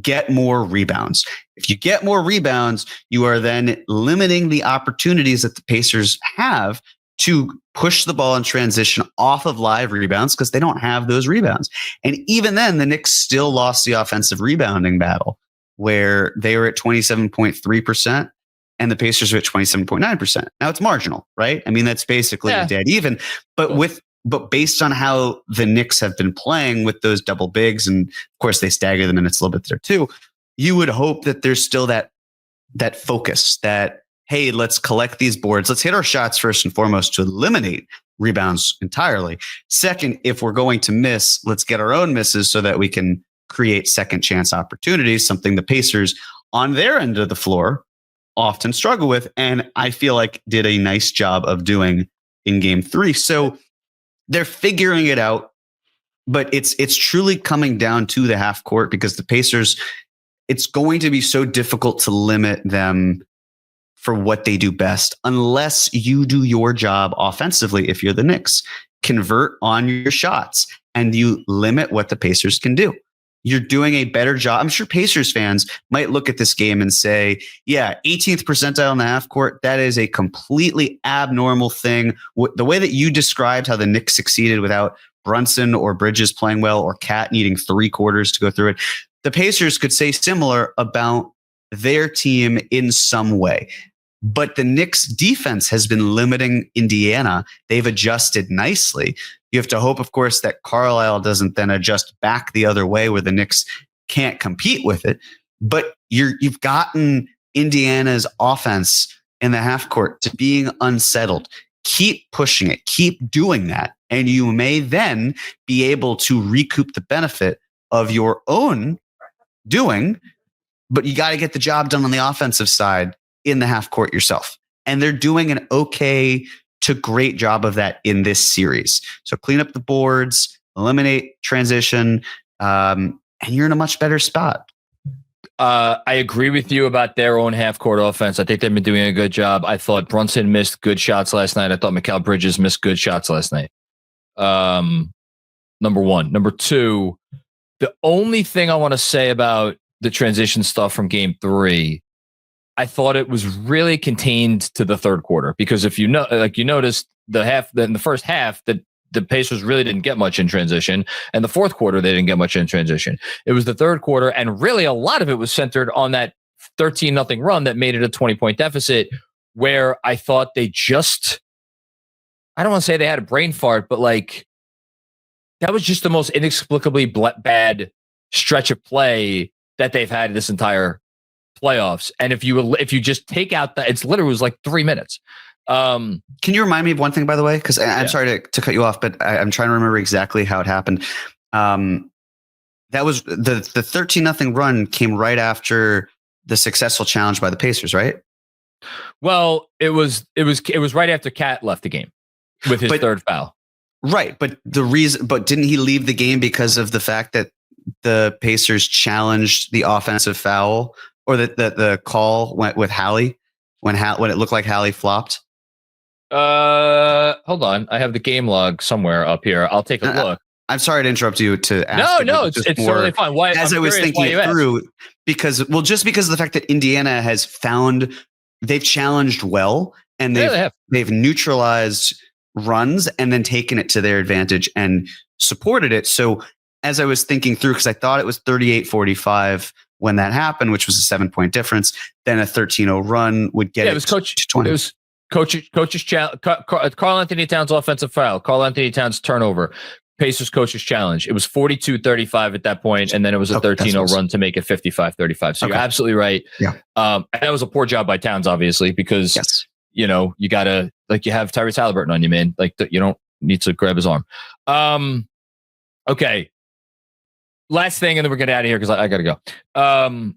get more rebounds. If you get more rebounds, you are then limiting the opportunities that the Pacers have to push the ball in transition off of live rebounds, because they don't have those rebounds. And even then, the Knicks still lost the offensive rebounding battle, where they were at 27.3% and the Pacers are at 27.9%. Now it's marginal, right? I mean, that's basically dead even. But based on how the Knicks have been playing with those double bigs, and of course they stagger the minutes a little bit there too, you would hope that there's still that focus that, hey, let's collect these boards. Let's hit our shots first and foremost to eliminate rebounds entirely. Second, if we're going to miss, let's get our own misses so that we can create second chance opportunities, something the Pacers on their end of the floor often struggle with, and I feel like did a nice job of doing in game 3. So they're figuring it out, but it's truly coming down to the half court, because the Pacers, it's going to be so difficult to limit them for what they do best unless you do your job offensively. If you're the Knicks, convert on your shots and you limit what the Pacers can do. You're doing a better job. I'm sure Pacers fans might look at this game and say, yeah, 18th percentile in the half court, that is a completely abnormal thing. The way that you described how the Knicks succeeded without Brunson or Bridges playing well, or Cat needing 3 quarters to go through it, the Pacers could say similar about their team in some way. But the Knicks defense has been limiting Indiana. They've adjusted nicely. You have to hope, of course, that Carlisle doesn't then adjust back the other way where the Knicks can't compete with it. But you've gotten Indiana's offense in the half court to being unsettled. Keep pushing it. Keep doing that. And you may then be able to recoup the benefit of your own doing, but you got to get the job done on the offensive side in the half court yourself. And they're doing an okay to great job of that in this series. So clean up the boards, eliminate transition, and you're in a much better spot. I agree with you about their own half-court offense. I think they've been doing a good job. I thought Brunson missed good shots last night. I thought Mikal Bridges missed good shots last night. Number one. Number two, the only thing I want to say about the transition stuff from game 3, I thought it was really contained to the third quarter, because if you noticed in the first half that the Pacers really didn't get much in transition, and the fourth quarter they didn't get much in transition. It was the third quarter, and really a lot of it was centered on that 13-0 run that made it a 20-point deficit, where I thought they just, I don't want to say they had a brain fart, but like that was just the most inexplicably bad stretch of play that they've had this entire playoffs. And if you just take out that, it's literally was like 3 minutes. Can you remind me of one thing, by the way? Because I'm sorry to cut you off, but I'm trying to remember exactly how it happened. That was the 13-0 run came right after the successful challenge by the Pacers, right? Well, it was right after Cat left the game with his third foul. Right, but didn't he leave the game because of the fact that the Pacers challenged the offensive foul, or that the call went with Hallie when it looked like Hallie flopped? Hold on. I have the game log somewhere up here. I'll take a look. I'm sorry to interrupt you to ask. No, it's totally fine. Why? As I was thinking it through, because of the fact that Indiana has found they've challenged well, and they've neutralized runs and then taken it to their advantage and supported it. So as I was thinking through, because I thought it was 38-45 when that happened, which was a 7-point difference, then a 13-0 run would get it to 20. It was coach's challenge. Karl-Anthony Towns offensive foul. Karl-Anthony Towns turnover. Pacers coach's challenge. It was 42-35 at that point, and then it was a 13-0 run to make it 55-35. So you're absolutely right. Yeah. And that was a poor job by Towns, obviously, because you gotta, like, you have Tyrese Halliburton on you, man. Like, you don't need to grab his arm. Okay. Last thing, and then we're getting out of here because I gotta go.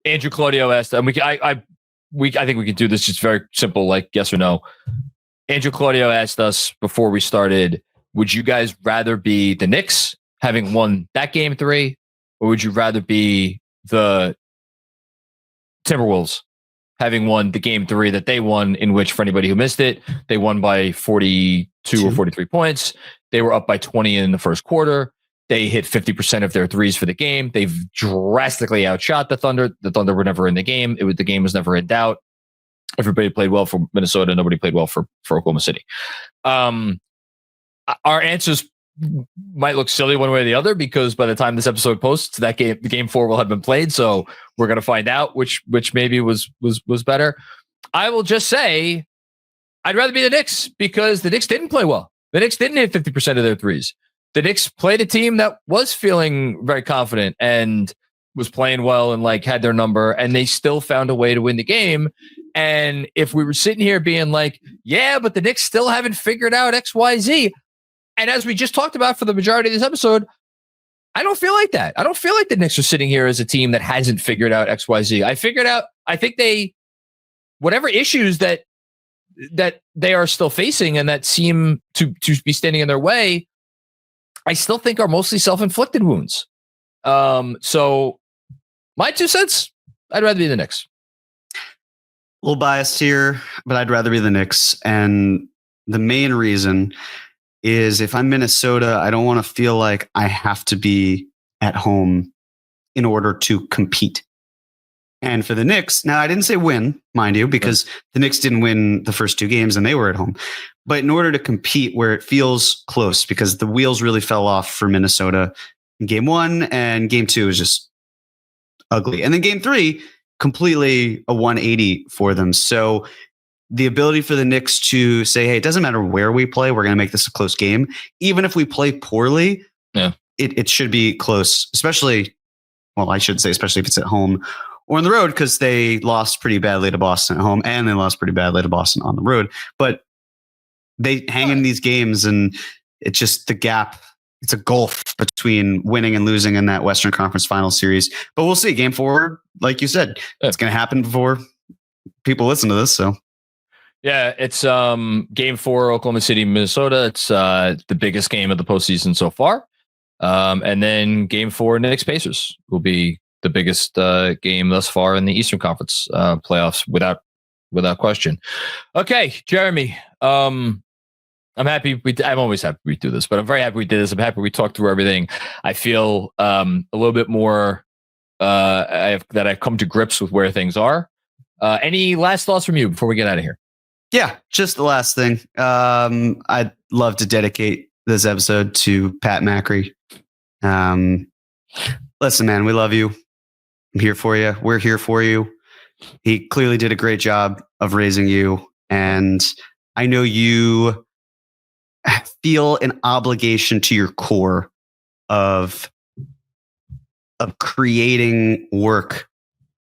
Andrew Claudio asked, and I think we can do this just very simple, like yes or no. Andrew Claudio asked us before we started, would you guys rather be the Knicks having won that game 3, or would you rather be the Timberwolves having won the game 3 that they won, in which, for anybody who missed it, they won by 42 or 43 points. They were up by 20 in the first quarter. They hit 50% of their threes for the game. They've drastically outshot the Thunder. The Thunder were never in the game. The game was never in doubt. Everybody played well for Minnesota. Nobody played well for Oklahoma City. Our answers might look silly one way or the other, because by the time this episode posts, the game 4 will have been played. So we're going to find out which maybe was better. I will just say I'd rather be the Knicks, because the Knicks didn't play well. The Knicks didn't hit 50% of their threes. The Knicks played a team that was feeling very confident and was playing well and like had their number, and they still found a way to win the game. And if we were sitting here being like, yeah, but the Knicks still haven't figured out X, Y, Z. And as we just talked about for the majority of this episode, I don't feel like that. I don't feel like the Knicks are sitting here as a team that hasn't figured out X, Y, Z. I think whatever issues that they are still facing and that seem to be standing in their way, I still think are mostly self-inflicted wounds. So my 2 cents, I'd rather be the Knicks. A little biased here, but I'd rather be the Knicks. And the main reason is, if I'm Minnesota, I don't want to feel like I have to be at home in order to compete. And for the Knicks, now I didn't say win, mind you, because the Knicks didn't win the first 2 games and they were at home. But in order to compete where it feels close, because the wheels really fell off for Minnesota in game 1, and game 2 is just ugly. And then game 3, completely a 180 for them. So the ability for the Knicks to say, hey, it doesn't matter where we play, we're going to make this a close game. Even if we play poorly, it should be close, especially if it's at home or on the road because they lost pretty badly to Boston at home and they lost pretty badly to Boston on the road. But they hang in these games and it's just the gap. It's a gulf between winning and losing in that Western Conference Final Series. But we'll see. Game 4, like you said, it's going to happen before people listen to this. So. Yeah, it's Game 4, Oklahoma City, Minnesota. It's the biggest game of the postseason so far. And then Game 4, Knicks Pacers will be the biggest game thus far in the Eastern Conference playoffs, without question. Okay, Jeremy. I'm happy. I'm always happy we do this, but I'm very happy we did this. I'm happy we talked through everything. I feel a little bit more that I've come to grips with where things are. Any last thoughts from you before we get out of here? Yeah, just the last thing. I'd love to dedicate this episode to Pat Macri. Listen, man, we love you. I'm here for you. We're here for you. He clearly did a great job of raising you. And I know you feel an obligation to your core of creating work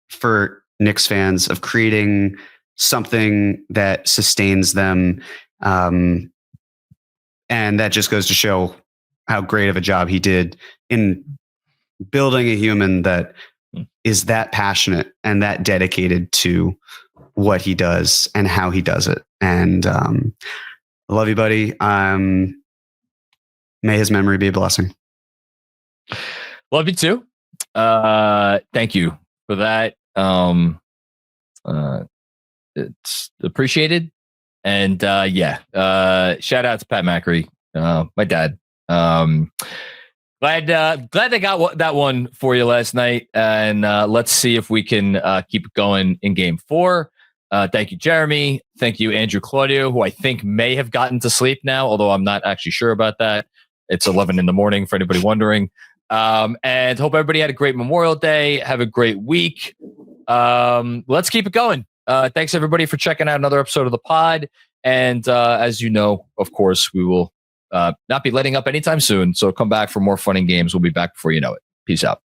for Knicks fans, of creating something that sustains them. And that just goes to show how great of a job he did in building a human that is that passionate and that dedicated to what he does and how he does it. And I love you, buddy. May his memory be a blessing. Love you too. Thank you for that. It's appreciated. And shout out to Pat Macri, my dad. Glad I got that one for you last night. And let's see if we can keep it going in Game 4. Thank you, Jeremy. Thank you, Andrew Claudio, who I think may have gotten to sleep now, although I'm not actually sure about that. It's 11 in the morning for anybody wondering. And hope everybody had a great Memorial Day. Have a great week. Let's keep it going. Thanks, everybody, for checking out another episode of the pod. And as you know, of course, we will not be letting up anytime soon. So come back for more fun and games. We'll be back before you know it. Peace out.